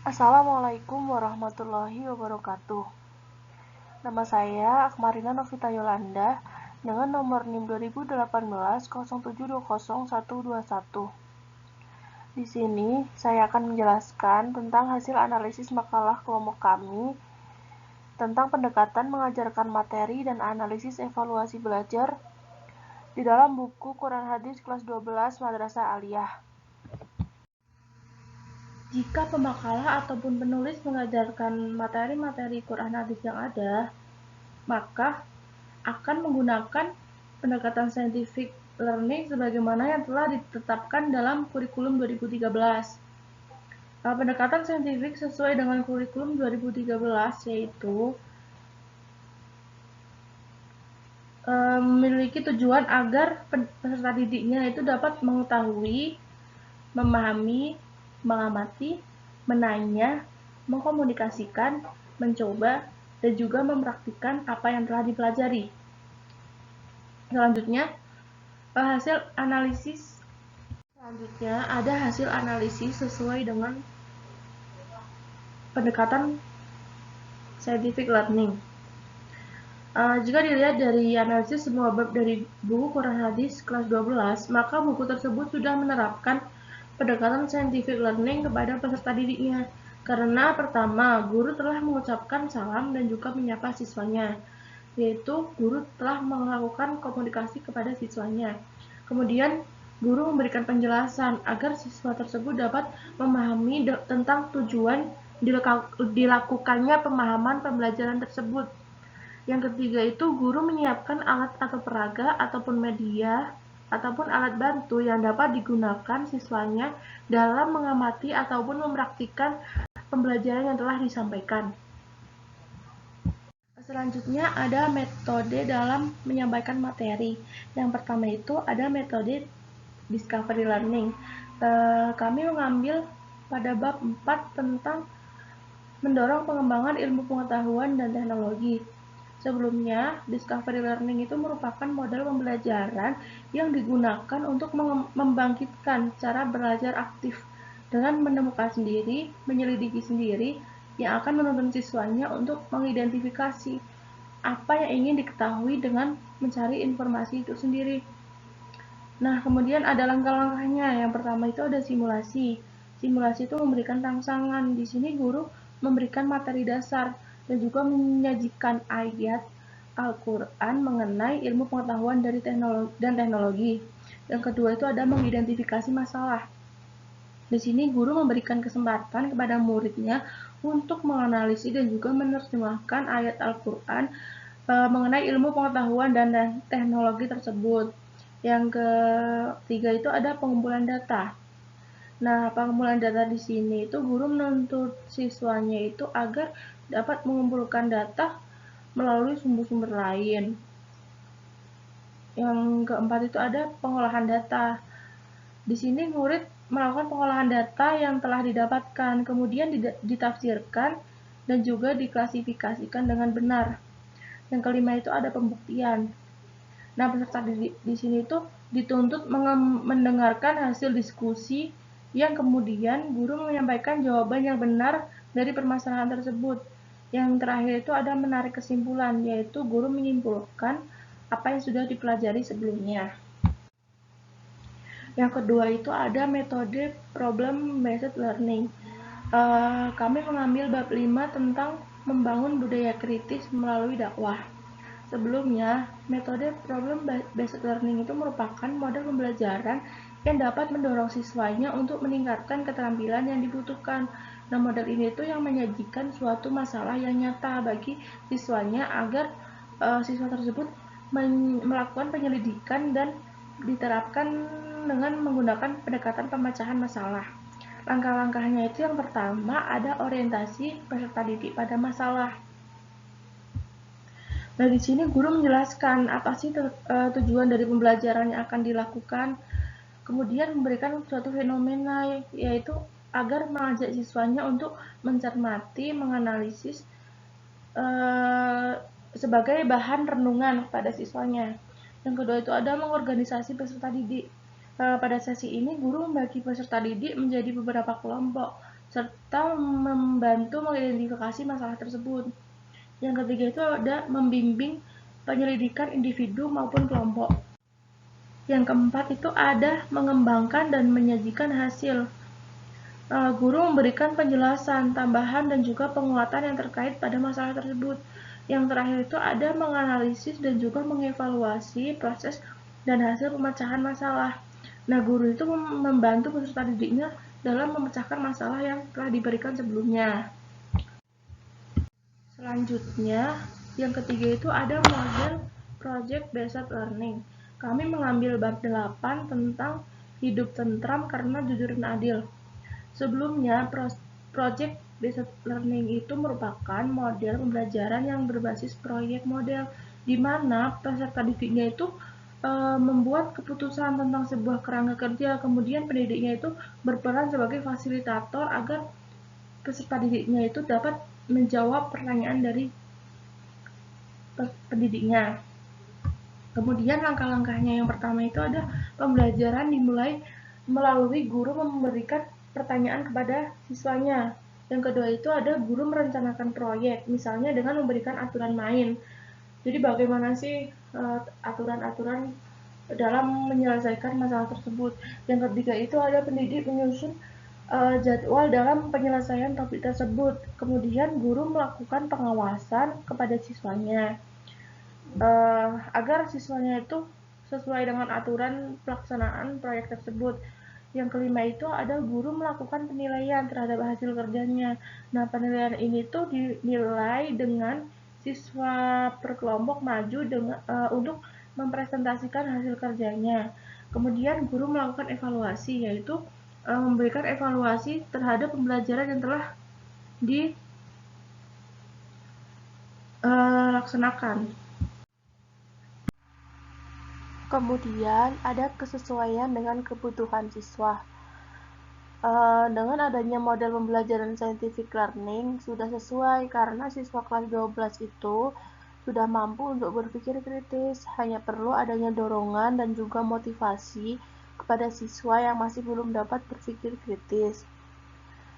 Assalamualaikum warahmatullahi wabarakatuh. Nama saya Akmarina Novita Yolanda dengan nomor NIM 2018 0720 121. Di sini saya akan menjelaskan tentang hasil analisis makalah kelompok kami tentang pendekatan mengajarkan materi dan analisis evaluasi belajar di dalam buku Quran Hadis kelas 12 Madrasah Aliyah. Jika pemakalah ataupun penulis mengajarkan materi-materi Quran Hadis yang ada, maka akan menggunakan pendekatan scientific learning sebagaimana yang telah ditetapkan dalam kurikulum 2013. Pendekatan saintifik sesuai dengan kurikulum 2013 yaitu memiliki tujuan agar peserta didiknya itu dapat mengetahui, memahami, mengamati, menanya, mengkomunikasikan, mencoba, dan juga mempraktikkan apa yang telah dipelajari. Selanjutnya, ada hasil analisis sesuai dengan pendekatan scientific learning. Jika dilihat dari analisis semua bab dari buku Quran Hadis kelas 12, maka buku tersebut sudah menerapkan pendekatan scientific learning kepada peserta didiknya. Karena pertama, guru telah mengucapkan salam dan juga menyapa siswanya, yaitu guru telah melakukan komunikasi kepada siswanya. Kemudian, guru memberikan penjelasan agar siswa tersebut dapat memahami tentang tujuan dilakukannya pemahaman pembelajaran tersebut. Yang ketiga itu guru menyiapkan alat atau peraga ataupun media ataupun alat bantu yang dapat digunakan siswanya dalam mengamati ataupun mempraktikkan pembelajaran yang telah disampaikan. Selanjutnya ada metode dalam menyampaikan materi. Yang pertama itu ada metode discovery learning. Kami mengambil pada bab 4 tentang mendorong pengembangan ilmu pengetahuan dan teknologi. Sebelumnya, discovery learning itu merupakan model pembelajaran yang digunakan untuk membangkitkan cara belajar aktif dengan menemukan sendiri, menyelidiki sendiri, yang akan menuntun siswanya untuk mengidentifikasi apa yang ingin diketahui dengan mencari informasi itu sendiri. Nah, kemudian ada langkah-langkahnya. Yang pertama itu ada simulasi. Simulasi itu memberikan rangsangan. Di sini guru memberikan materi dasar dan juga menyajikan ayat Al-Quran mengenai ilmu pengetahuan dari teknologi. Yang kedua itu ada mengidentifikasi masalah. Di sini guru memberikan kesempatan kepada muridnya untuk menganalisis dan juga menerjemahkan ayat Al-Quran mengenai ilmu pengetahuan dan teknologi tersebut. Yang ketiga itu ada pengumpulan data. Nah, pengumpulan data di sini itu guru menuntut siswanya itu agar dapat mengumpulkan data melalui sumber-sumber lain. Yang keempat itu ada pengolahan data. Di sini murid melakukan pengolahan data yang telah didapatkan, kemudian ditafsirkan dan juga diklasifikasikan dengan benar. Yang kelima itu ada pembuktian. Nah, peserta di sini itu dituntut mendengarkan hasil diskusi yang kemudian guru menyampaikan jawaban yang benar dari permasalahan tersebut. Yang terakhir itu ada menarik kesimpulan, yaitu guru menyimpulkan apa yang sudah dipelajari sebelumnya. Yang kedua itu ada metode problem based learning. Kami mengambil bab 5 tentang membangun budaya kritis melalui dakwah. Sebelumnya, metode problem based learning itu merupakan model pembelajaran yang dapat mendorong siswanya untuk meningkatkan keterampilan yang dibutuhkan. Nah, model ini itu yang menyajikan suatu masalah yang nyata bagi siswanya agar siswa tersebut melakukan penyelidikan dan diterapkan dengan menggunakan pendekatan pemecahan masalah. Langkah-langkahnya itu yang pertama ada orientasi peserta didik pada masalah. Nah, di sini guru menjelaskan apa sih tujuan dari pembelajaran yang akan dilakukan, kemudian memberikan suatu fenomena, yaitu agar mengajak siswanya untuk mencermati, menganalisis sebagai bahan renungan pada siswanya. Yang kedua itu ada mengorganisasi peserta didik. Pada sesi ini, guru membagi peserta didik menjadi beberapa kelompok. serta membantu mengidentifikasi masalah tersebut. Yang ketiga itu ada membimbing penyelidikan individu maupun kelompok. Yang keempat itu ada mengembangkan dan menyajikan hasil. Guru memberikan penjelasan, tambahan, dan juga penguatan yang terkait pada masalah tersebut. Yang terakhir itu ada menganalisis dan juga mengevaluasi proses dan hasil pemecahan masalah. Nah, guru itu membantu peserta didiknya dalam memecahkan masalah yang telah diberikan sebelumnya. Selanjutnya, yang ketiga itu ada model Project Based Learning. Kami mengambil bab 8 tentang hidup tentram karena jujur dan adil. Sebelumnya, Project Based Learning itu merupakan model pembelajaran yang berbasis proyek model, di mana peserta didiknya itu membuat keputusan tentang sebuah kerangka kerja, kemudian pendidiknya itu berperan sebagai fasilitator agar peserta didiknya itu dapat menjawab pertanyaan dari pendidiknya. Kemudian langkah-langkahnya yang pertama itu ada pembelajaran dimulai melalui guru memberikan pertanyaan kepada siswanya. Yang kedua itu ada guru merencanakan proyek, misalnya dengan memberikan aturan main. Jadi bagaimana sih aturan-aturan dalam menyelesaikan masalah tersebut. Yang ketiga itu ada pendidik menyusun jadwal dalam penyelesaian topik tersebut. Kemudian guru melakukan pengawasan kepada siswanya agar siswanya itu sesuai dengan aturan pelaksanaan proyek tersebut. Yang kelima itu ada guru melakukan penilaian terhadap hasil kerjanya. Nah, penilaian ini tuh dinilai dengan siswa per kelompok maju dengan untuk mempresentasikan hasil kerjanya. Kemudian guru melakukan evaluasi, yaitu memberikan evaluasi terhadap pembelajaran yang telah dilaksanakan. Kemudian ada kesesuaian dengan kebutuhan siswa. Dengan adanya model pembelajaran scientific learning sudah sesuai karena siswa kelas 12 itu sudah mampu untuk berpikir kritis, hanya perlu adanya dorongan dan juga motivasi kepada siswa yang masih belum dapat berpikir kritis.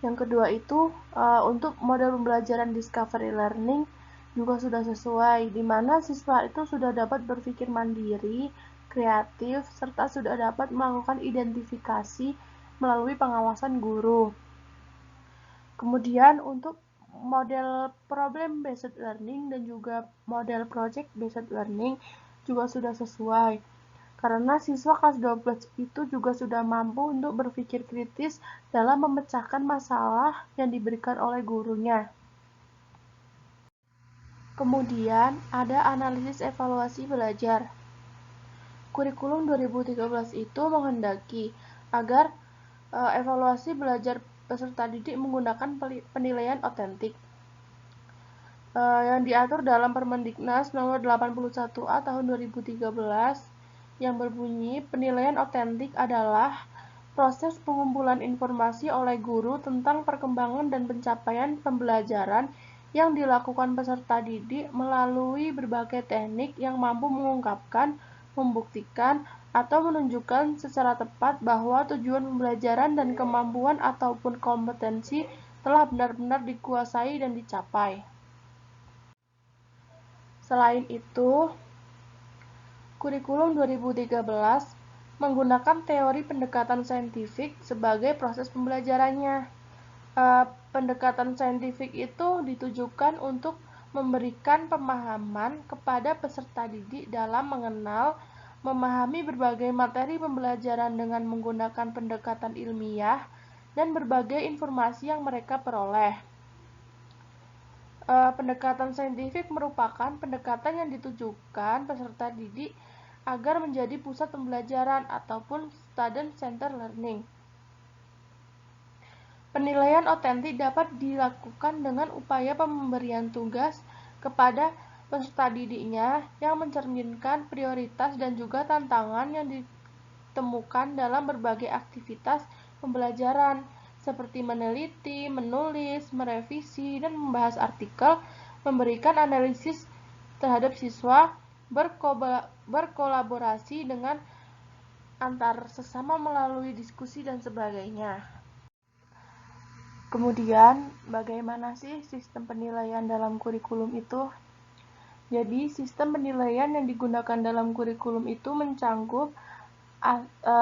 Yang kedua itu untuk model pembelajaran discovery learning juga sudah sesuai, di mana siswa itu sudah dapat berpikir mandiri, kreatif, serta sudah dapat melakukan identifikasi melalui pengawasan guru. Kemudian untuk model problem based learning dan juga model project based learning juga sudah sesuai karena siswa kelas 12 itu juga sudah mampu untuk berpikir kritis dalam memecahkan masalah yang diberikan oleh gurunya. Kemudian ada analisis evaluasi belajar. Kurikulum 2013 itu menghendaki agar evaluasi belajar peserta didik menggunakan penilaian otentik yang diatur dalam Permendiknas nomor 81A tahun 2013 yang berbunyi penilaian otentik adalah proses pengumpulan informasi oleh guru tentang perkembangan dan pencapaian pembelajaran yang dilakukan peserta didik melalui berbagai teknik yang mampu mengungkapkan, membuktikan, atau menunjukkan secara tepat bahwa tujuan pembelajaran dan kemampuan ataupun kompetensi telah benar-benar dikuasai dan dicapai. Selain itu, kurikulum 2013 menggunakan teori pendekatan saintifik sebagai proses pembelajarannya. Pendekatan saintifik itu ditujukan untuk memberikan pemahaman kepada peserta didik dalam mengenal, memahami berbagai materi pembelajaran dengan menggunakan pendekatan ilmiah dan berbagai informasi yang mereka peroleh. Pendekatan saintifik merupakan pendekatan yang ditujukan peserta didik agar menjadi pusat pembelajaran ataupun student center learning. Penilaian otentik dapat dilakukan dengan upaya pemberian tugas kepada peserta didiknya yang mencerminkan prioritas dan juga tantangan yang ditemukan dalam berbagai aktivitas pembelajaran seperti meneliti, menulis, merevisi, dan membahas artikel, memberikan analisis terhadap siswa, berkolaborasi dengan antar sesama melalui diskusi dan sebagainya. Kemudian, bagaimana sih sistem penilaian dalam kurikulum itu? Jadi, sistem penilaian yang digunakan dalam kurikulum itu mencangkup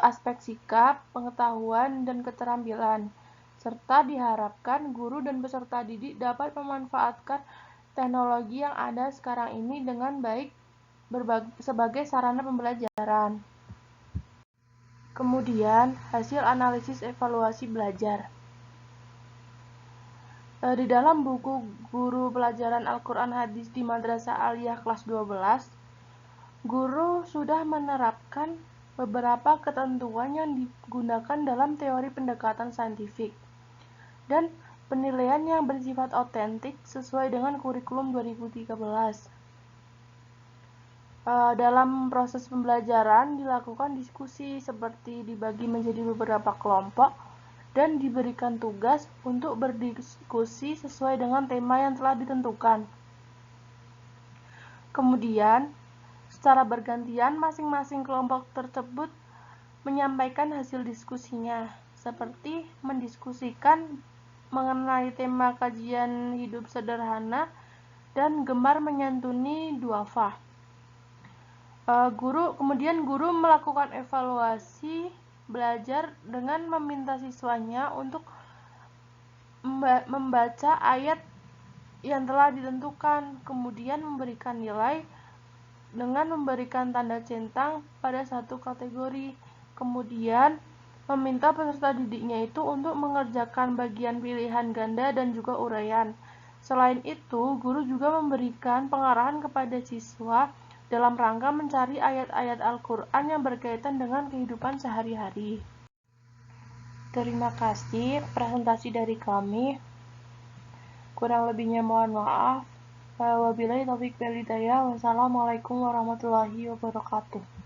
aspek sikap, pengetahuan, dan keterampilan, serta diharapkan guru dan peserta didik dapat memanfaatkan teknologi yang ada sekarang ini dengan baik sebagai sarana pembelajaran. Kemudian, hasil analisis evaluasi belajar. Di dalam buku Guru Pelajaran Al-Quran Hadis di Madrasah Aliyah kelas 12, guru sudah menerapkan beberapa ketentuan yang digunakan dalam teori pendekatan saintifik dan penilaian yang bersifat otentik sesuai dengan kurikulum 2013. Dalam proses pembelajaran dilakukan diskusi seperti dibagi menjadi beberapa kelompok dan diberikan tugas untuk berdiskusi sesuai dengan tema yang telah ditentukan. Kemudian, secara bergantian masing-masing kelompok tersebut menyampaikan hasil diskusinya, seperti mendiskusikan mengenai tema kajian hidup sederhana dan gemar menyantuni duafa. Kemudian guru melakukan evaluasi belajar dengan meminta siswanya untuk membaca ayat yang telah ditentukan, kemudian memberikan nilai dengan memberikan tanda centang pada satu kategori. Kemudian meminta peserta didiknya itu untuk mengerjakan bagian pilihan ganda dan juga uraian. Selain itu, guru juga memberikan pengarahan kepada siswa dalam rangka mencari ayat-ayat Al-Quran yang berkaitan dengan kehidupan sehari-hari. Terima kasih presentasi dari kami. Kurang lebihnya mohon maaf. Wabillahi taufiq wal hidayah. Wassalamualaikum warahmatullahi wabarakatuh.